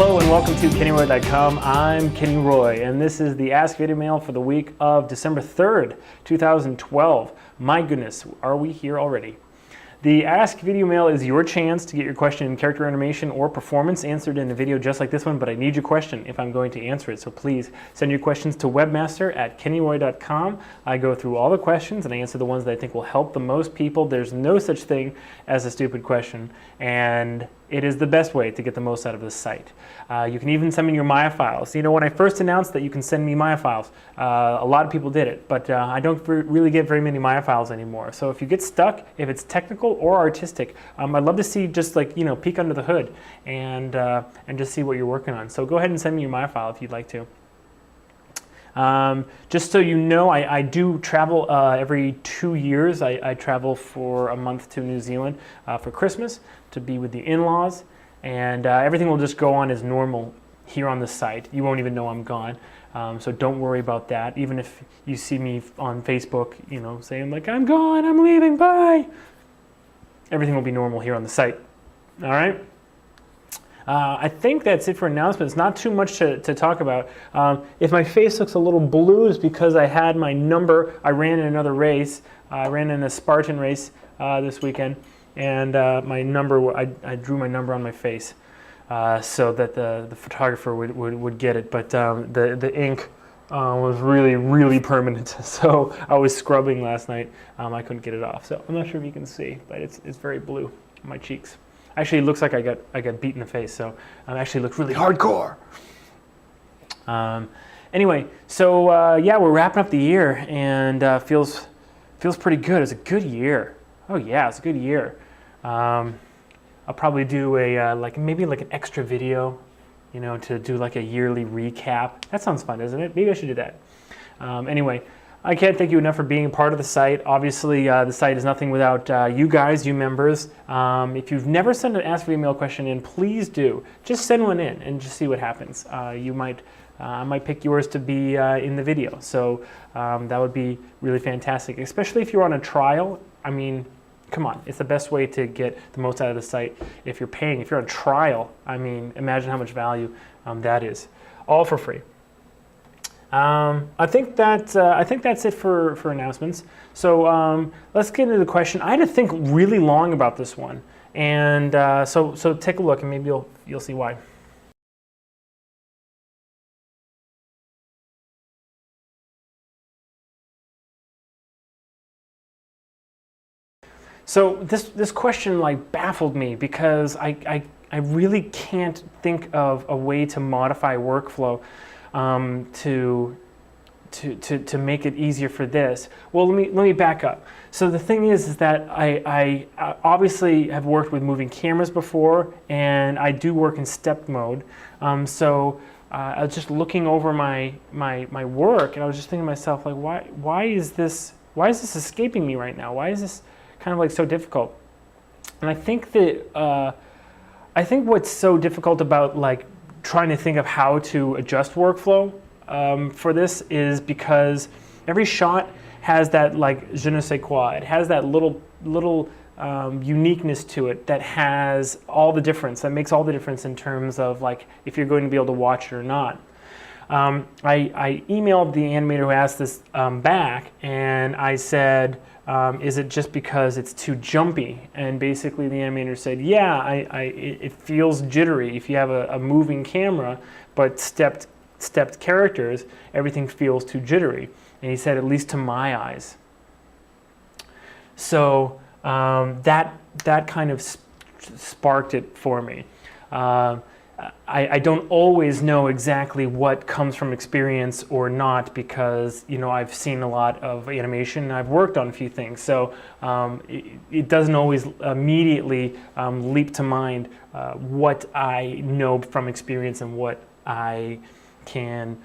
Hello and welcome to KennyRoy.com. I'm Kenny Roy and this is the Ask Video Mail for the week of December 3rd, 2012. My goodness, are we here already? The Ask Video Mail is your chance to get your question in character animation or performance answered in a video just like this one, but I need your question if I'm going to answer it. So please send your questions to webmaster@kennyroy.com. I go through all the questions and I answer the ones that I think will help the most people. There's no such thing as a stupid question, and it is the best way to get the most out of this site. You can even send me your Maya files. You know, when I first announced that you can send me Maya files, a lot of people did it, but I don't really get very many Maya files anymore. So if you get stuck, if it's technical or artistic, I'd love to see, just like, you know, peek under the hood and just see what you're working on. So go ahead and send me your Maya file if you'd like to. Just so you know, I do travel every 2 years. I travel for a month to New Zealand for Christmas to be with the in-laws, and everything will just go on as normal here on the site. You won't even know I'm gone, so don't worry about that. Even if you see me on Facebook, you know, saying like, I'm gone, I'm leaving, bye. Everything will be normal here on the site. All right? I think that's it for announcements. Not too much to talk about. If my face looks a little blue, it's because I had my number. I ran in another race. I ran in a Spartan race this weekend, and my number, I drew my number on my face so that the photographer would get it. But the ink was really permanent. So I was scrubbing last night. I couldn't get it off. So I'm not sure if you can see, but it's very blue on my cheeks. Actually, it looks like I got beat in the face, so I actually look really hardcore. Anyway, so yeah, we're wrapping up the year, and feels pretty good. It's a good year. Oh yeah, it's a good year. I'll probably do a maybe an extra video, you know, to do like a yearly recap. That sounds fun, doesn't it? Maybe I should do that. Anyway. I can't thank you enough for being a part of the site. Obviously, the site is nothing without you guys, you members. If you've never sent an Ask Video Mail question in, please do. Just send one in and just see what happens. I might pick yours to be in the video. So that would be really fantastic, especially if you're on a trial. I mean, come on, it's the best way to get the most out of the site. If you're paying, if you're on trial, I mean, imagine how much value that is. All for free. I think that's it for announcements. So let's get into the question. I had to think really long about this one, and so take a look, and maybe you'll see why. So this question like baffled me because I really can't think of a way to modify workflow to make it easier for this. Well, let me back up. So the thing is that I obviously have worked with moving cameras before, and I do work in step mode. So I was just looking over my work, and I was just thinking to myself, like, why is this escaping me right now? Why is this kind of like so difficult? And I think that what's so difficult about like trying to think of how to adjust workflow for this is because every shot has that like je ne sais quoi. It has that little uniqueness to it that has all the difference. That makes all the difference in terms of like if you're going to be able to watch it or not. I emailed the animator who asked this back, and I said, is it just because it's too jumpy? And basically the animator said, yeah, it feels jittery. If you have a moving camera but stepped characters, everything feels too jittery. And he said, at least to my eyes. So that kind of sparked it for me. I don't always know exactly what comes from experience or not, because you know I've seen a lot of animation and I've worked on a few things, so it doesn't always immediately leap to mind what I know from experience and what I can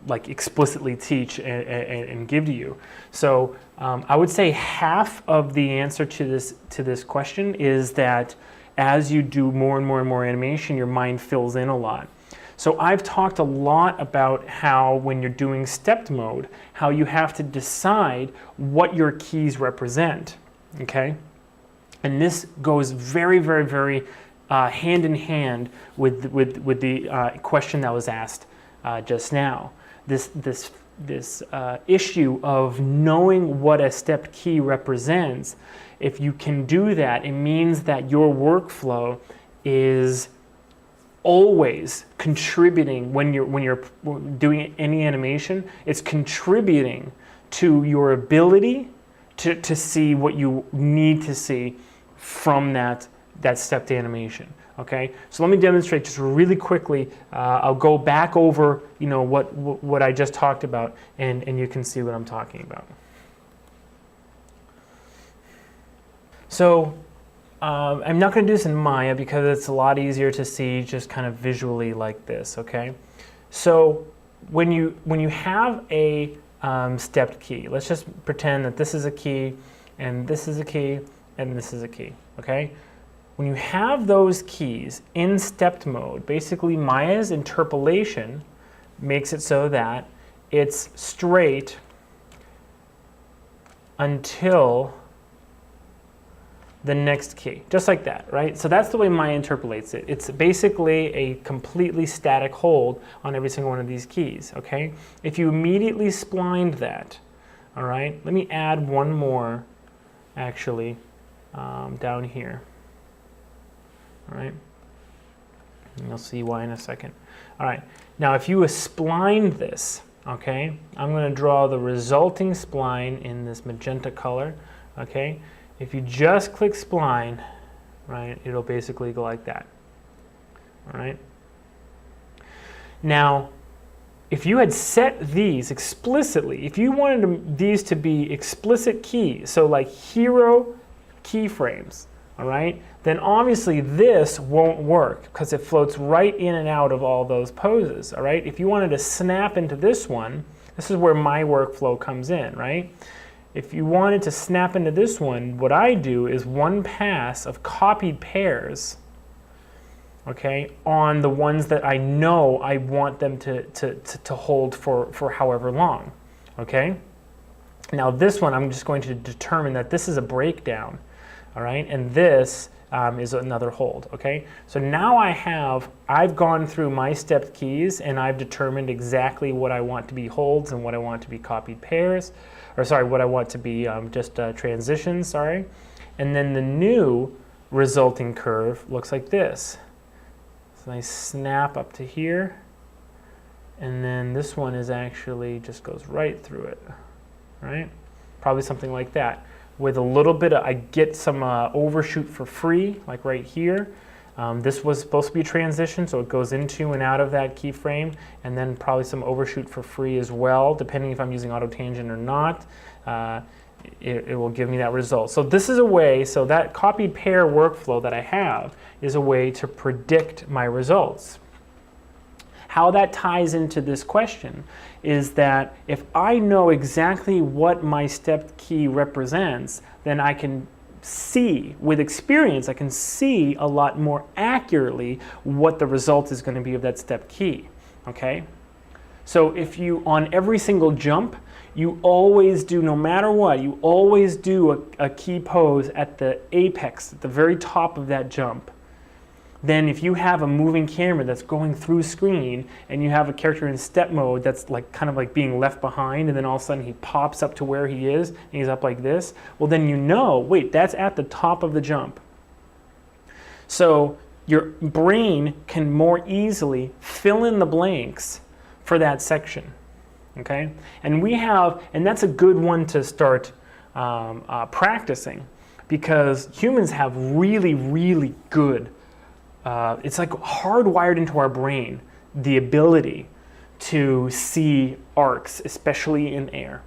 like explicitly teach and give to you. So I would say half of the answer to this question is that as you do more and more animation, your mind fills in a lot. So I've talked a lot about how when you're doing stepped mode, how you have to decide what your keys represent, okay? And this goes very hand in hand with the question that was asked just now. This issue of knowing what a stepped key represents. If you can do that, it means that your workflow is always contributing when you're doing any animation. It's contributing to your ability to see what you need to see from that stepped animation. Okay, so let me demonstrate just really quickly. I'll go back over what I just talked about, and you can see what I'm talking about. So I'm not going to do this in Maya because it's a lot easier to see just kind of visually like this. Okay, so when you have a stepped key, let's just pretend that this is a key, and this is a key, and this is a key. Okay. When you have those keys in stepped mode, basically Maya's interpolation makes it so that it's straight until the next key, just like that, right? So that's the way Maya interpolates it. It's basically a completely static hold on every single one of these keys, okay? If you immediately splined that, all right, let me add one more, actually, down here. All right, and you'll see why in a second. All right, now if you splined this, okay, I'm going to draw the resulting spline in this magenta color, okay? If you just click spline, right, it'll basically go like that, all right? Now, if you had set these explicitly, if you wanted these to be explicit keys, so like hero keyframes, all right, then obviously this won't work because it floats right in and out of all those poses, all right? If you wanted to snap into this one, this is where my workflow comes in, right? If you wanted to snap into this one, what I do is one pass of copied pairs, okay, on the ones that I know I want them to hold for however long, okay? Now this one, I'm just going to determine that this is a breakdown, all right, and this is another hold, okay? So now I've gone through my stepped keys and I've determined exactly what I want to be holds and what I want to be copied pairs, or sorry, what I want to be just transitions, sorry. And then the new resulting curve looks like this. So I snap up to here, and then this one is actually just goes right through it, right? Probably something like that. With a little bit of, I get some overshoot for free, like right here. This was supposed to be a transition, so it goes into and out of that keyframe, and then probably some overshoot for free as well, depending if I'm using auto tangent or not. It will give me that result. So this is a way, so that copied pair workflow that I have is a way to predict my results. How that ties into this question is that if I know exactly what my stepped key represents, then I can see, with experience, I can see a lot more accurately what the result is going to be of that stepped key, okay? So if you, on every single jump, you always do, no matter what, you always do a key pose at the apex, at the very top of that jump. Then if you have a moving camera that's going through screen and you have a character in step mode that's like kind of like being left behind, and then all of a sudden he pops up to where he is and he's up like this, well then you know, wait, that's at the top of the jump. So your brain can more easily fill in the blanks for that section, okay? And that's a good one to start practicing, because humans have really, really good it's like hardwired into our brain, the ability to see arcs, especially in air.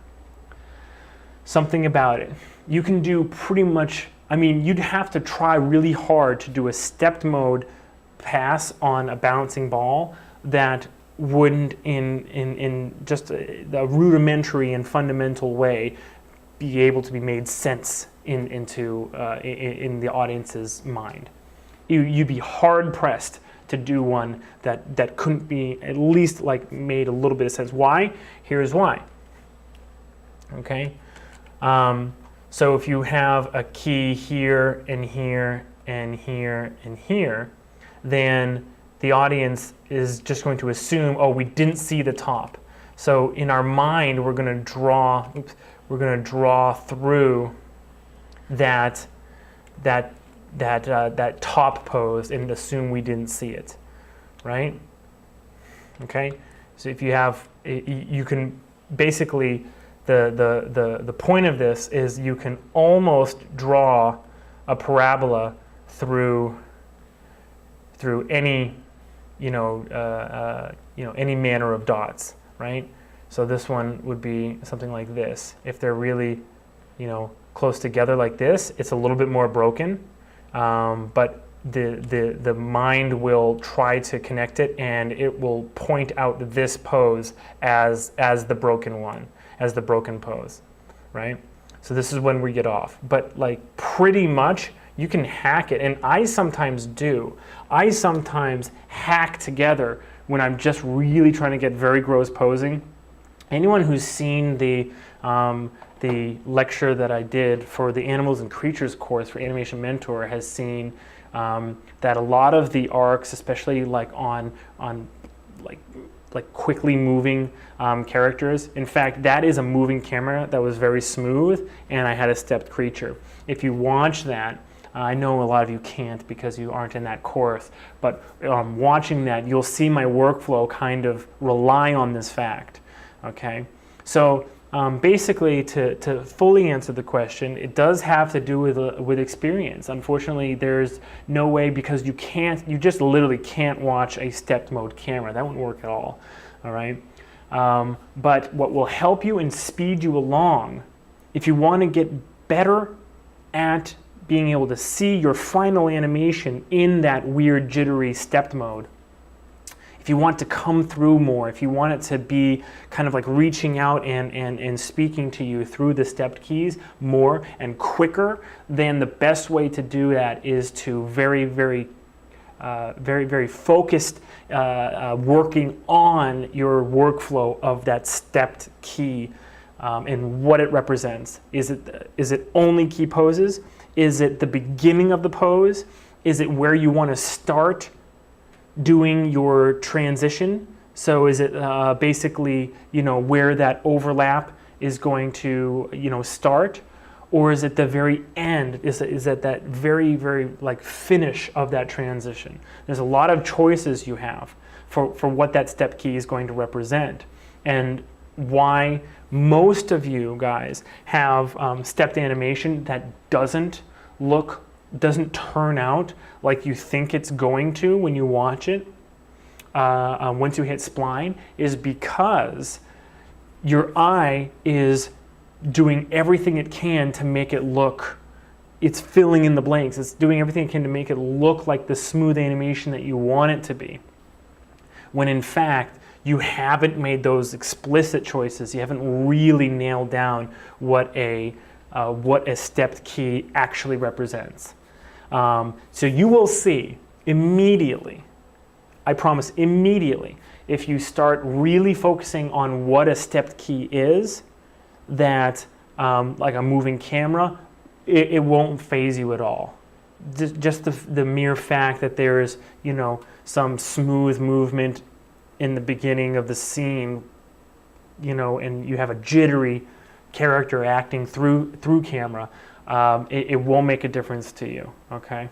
Something about it. You can do pretty much, I mean, you'd have to try really hard to do a stepped mode pass on a bouncing ball that wouldn't, in just a rudimentary and fundamental way, be able to be made sense in the audience's mind. You'd be hard pressed to do one that couldn't be at least like made a little bit of sense. Why? Here's why. Okay, so if you have a key here and here and here and here, then the audience is just going to assume, oh, we didn't see the top. So in our mind, we're going to draw through that top pose and assume we didn't see it, right? Okay. So if you have, you can basically, the point of this is you can almost draw a parabola through any any manner of dots, right? So this one would be something like this. If they're really close together like this, it's a little bit more broken, but the mind will try to connect it, and it will point out this pose as the broken one, as the broken pose, right? So this is when we get off. But like pretty much you can hack it, and I sometimes do. I sometimes hack together when I'm just really trying to get very gross posing. Anyone who's seen the lecture that I did for the Animals and Creatures course for Animation Mentor has seen that a lot of the arcs, especially like on quickly moving characters. In fact, that is a moving camera that was very smooth, and I had a stepped creature. If you watch that, I know a lot of you can't because you aren't in that course, but watching that, you'll see my workflow kind of rely on this fact. Okay, so basically, to fully answer the question, it does have to do with experience. Unfortunately, there's no way, because you just literally can't watch a stepped mode camera. That wouldn't work at all. All right, but what will help you and speed you along, if you want to get better at being able to see your final animation in that weird jittery stepped mode, if you want to come through more, if you want it to be kind of like reaching out and speaking to you through the stepped keys more and quicker, then the best way to do that is to very focused working on your workflow of that stepped key and what it represents. Is it only key poses? Is it the beginning of the pose? Is it where you want to start doing your transition? So is it basically where that overlap is going to start, or is it the very end? Is it that very like finish of that transition? There's a lot of choices you have for what that step key is going to represent, and why most of you guys have stepped animation that doesn't turn out like you think it's going to when you watch it once you hit spline, is because your eye is doing everything it can to make it look, it's filling in the blanks, it's doing everything it can to make it look like the smooth animation that you want it to be, when in fact you haven't made those explicit choices. You haven't really nailed down what a stepped key actually represents. So you will see immediately, I promise immediately, if you start really focusing on what a stepped key is, that like a moving camera, it won't faze you at all. Just the mere fact that there is some smooth movement in the beginning of the scene, and you have a jittery character acting through camera, it won't make a difference to you. Okay,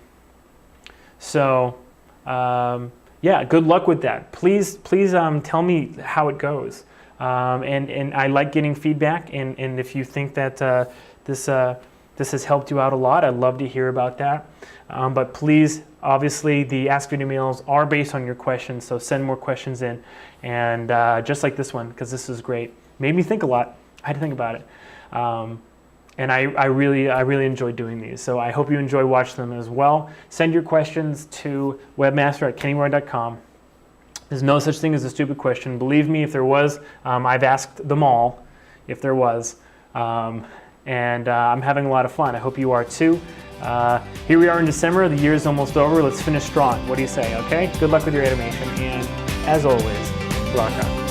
so yeah, good luck with that. Please tell me how it goes, and I like getting feedback, and if you think that this has helped you out a lot, I'd love to hear about that. But please, obviously, the Ask Video Mails are based on your questions, so send more questions in, and just like this one, because this is great. Made me think a lot. I had to think about it, and I really enjoyed doing these. So I hope you enjoy watching them as well. Send your questions to webmaster@kennyroy.com. There's no such thing as a stupid question. Believe me, if there was, I've asked them all, if there was. And I'm having a lot of fun. I hope you are too. Here we are in December. The year is almost over. Let's finish strong. What do you say? Okay? Good luck with your animation. And as always, rock on.